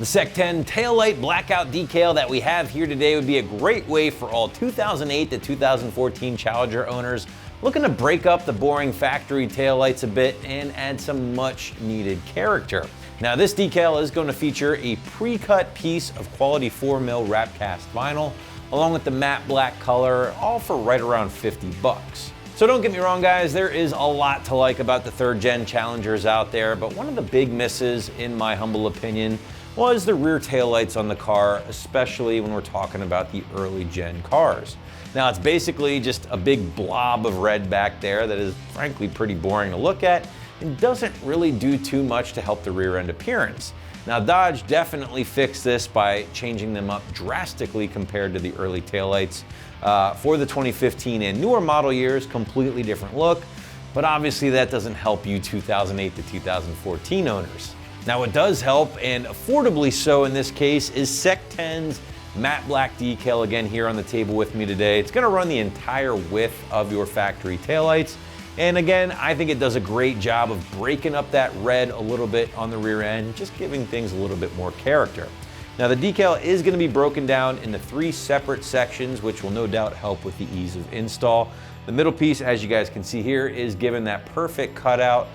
The Sec 10 taillight blackout decal that we have here today would be a great way for all 2008 to 2014 Challenger owners looking to break up the boring factory taillights a bit and add some much needed character. Now this decal is going to feature a pre-cut piece of quality 4mm wrap cast vinyl along with the matte black color, all for right around 50 bucks. So don't get me wrong guys, there is a lot to like about the 3rd gen Challengers out there, but one of the big misses, in my humble opinion, was the rear taillights on the car, especially when we're talking about the early gen cars. Now it's basically just a big blob of red back there that is frankly pretty boring to look at and doesn't really do too much to help the rear end appearance. Now Dodge definitely fixed this by changing them up drastically compared to the early taillights. For the 2015 and newer model years, completely different look, but obviously that doesn't help you 2008 to 2014 owners. Now what does help, and affordably so in this case, is Sec 10's matte black decal again here on the table with me today. It's gonna run the entire width of your factory taillights. And again, I think it does a great job of breaking up that red a little bit on the rear end, just giving things a little bit more character. Now the decal is going to be broken down into 3 separate sections, which will no doubt help with the ease of install. The middle piece, as you guys can see here, is given that perfect cutout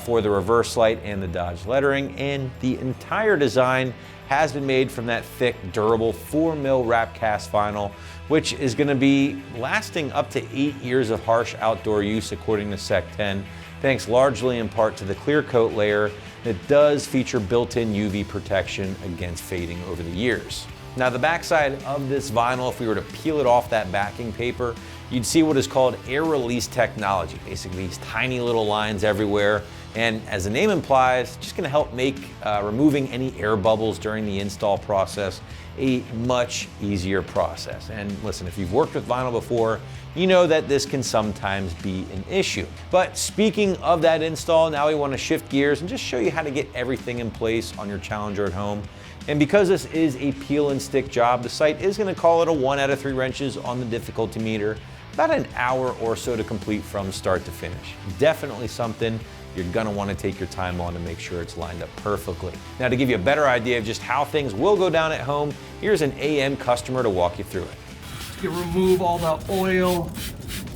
for the reverse light and the Dodge lettering, and the entire design has been made from that thick, durable 4mm wrap cast vinyl, which is going to be lasting up to 8 years of harsh outdoor use according to Sec 10, thanks largely in part to the clear coat layer that does feature built-in UV protection against fading over the years. Now the backside of this vinyl, if we were to peel it off that backing paper, you'd see what is called air release technology, basically these tiny little lines everywhere. And as the name implies, just gonna help make removing any air bubbles during the install process a much easier process. And listen, if you've worked with vinyl before, you know that this can sometimes be an issue. But speaking of that install, now we want to shift gears and just show you how to get everything in place on your Challenger at home. And because this is a peel and stick job, the site is going to call it a 1 out of 3 wrenches on the difficulty meter, about an hour or so to complete from start to finish. Definitely something you're gonna wanna take your time on to make sure it's lined up perfectly. Now to give you a better idea of just how things will go down at home, here's an AM customer to walk you through it. To remove all the oil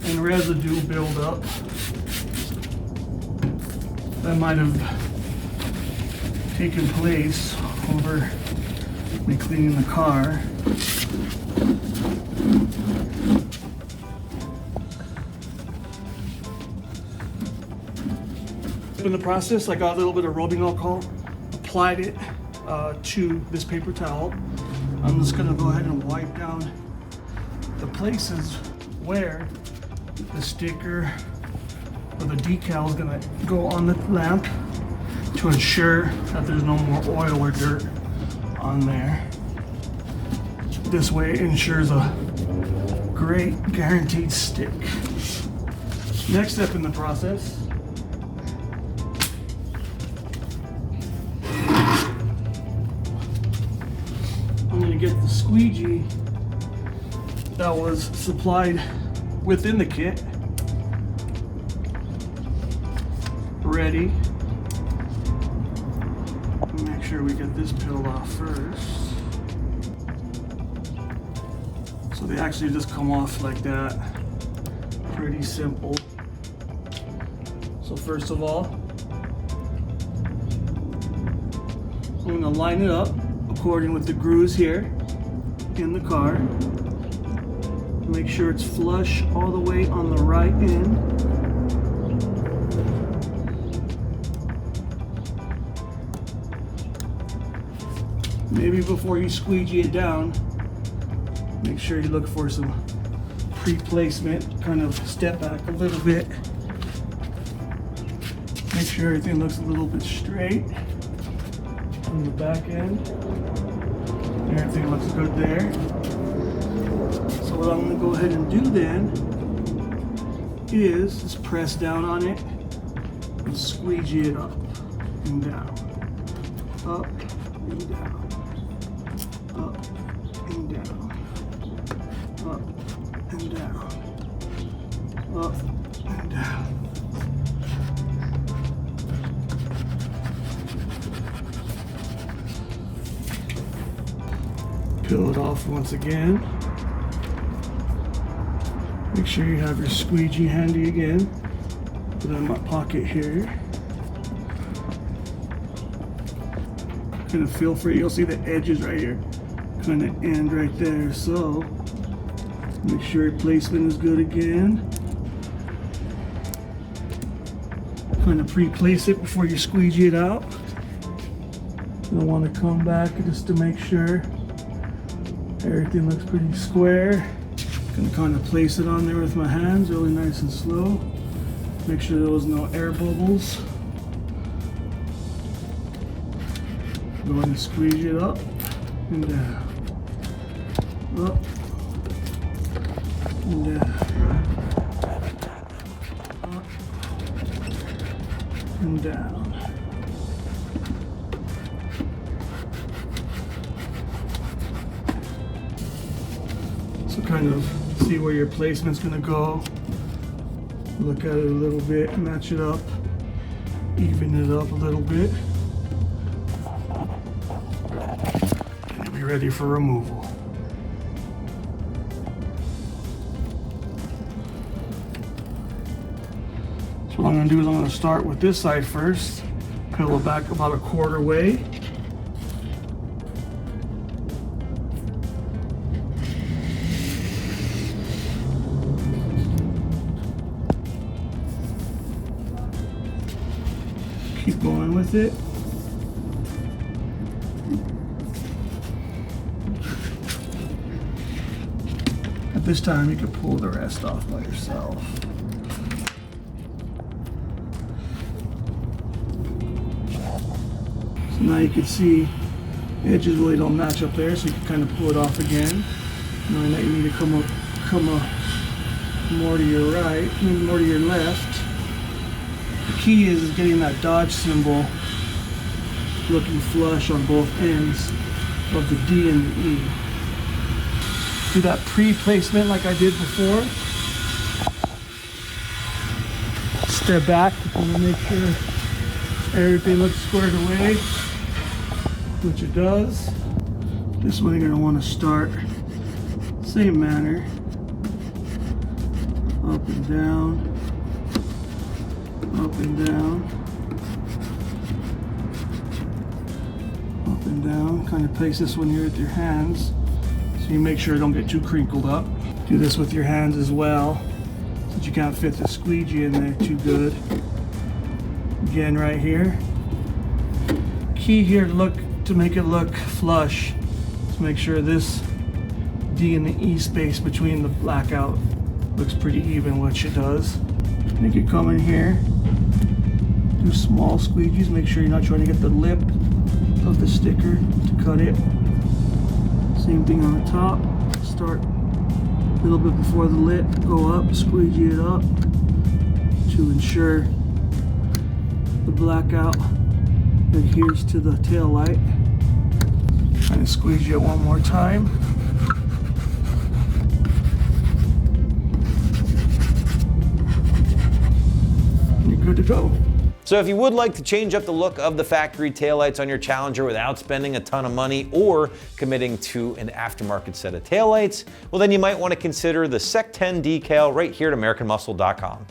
and residue buildup that might have taken place over me cleaning the car. In the process, I got a little bit of rubbing alcohol, applied it to this paper towel. I'm just gonna go ahead and wipe down the places where the sticker or the decal is gonna go on the lamp to ensure that there's no more oil or dirt on there. This way it ensures a great guaranteed stick. Next step in the process, I'm going to get the squeegee that was supplied within the kit ready. Make sure we get this peeled off first. So they actually just come off like that. Pretty simple. So first of all, I'm going to line it up according with the grooves here in the car. Make sure it's flush all the way on the right end. Maybe before you squeegee it down, make sure you look for some pre-placement, kind of step back a little bit. Make sure everything looks a little bit straight on the back end. Everything looks good there. So what I'm going to go ahead and do then is just press down on it and squeegee it up and down, up and down, up and down, up and down, up and down. Peel it off once again. Make sure you have your squeegee handy again. Put it in my pocket here. Kind of feel for it. You'll see the edges right here kind of end right there. So make sure your placement is good again. Kind of pre-place it before you squeegee it out. You'll want to come back just to make sure everything looks pretty square. Gonna kind of place it on there with my hands, really nice and slow. Make sure there was no air bubbles. Go ahead and squeeze it up and down. Up and down. Up and down. So kind of see where your placement's gonna go. Look at it a little bit, match it up, even it up a little bit. And you'll be ready for removal. So what I'm gonna do is I'm gonna start with this side first, peel it back about a quarter way. Keep going with it. At this time, you can pull the rest off by yourself. So now you can see the edges really don't match up there, so you can kind of pull it off again. Knowing that you need to come more to your right, maybe more to your left. The key is getting that dodge symbol looking flush on both ends of the D and the E. Do that pre-placement like I did before. Step back and make sure everything looks squared away, which it does. This one you're going to want to start same manner, up and down. Up and down, up and down. Kind of place this one here with your hands so you make sure it don't get too crinkled up. Do this with your hands as well, since you can't fit the squeegee in there too good. Again, right here. Key here to make it look flush. So make sure this D and the E space between the blackout looks pretty even, which it does. Make it come in here. Do small squeegees. Make sure you're not trying to get the lip of the sticker to cut it. Same thing on the top. Start a little bit before the lip. Go up, squeegee it up to ensure the blackout adheres to the tail light. Kind of squeegee it one more time. Good to go. So if you would like to change up the look of the factory taillights on your Challenger without spending a ton of money or committing to an aftermarket set of taillights, well then you might want to consider the Sec 10 decal right here at AmericanMuscle.com.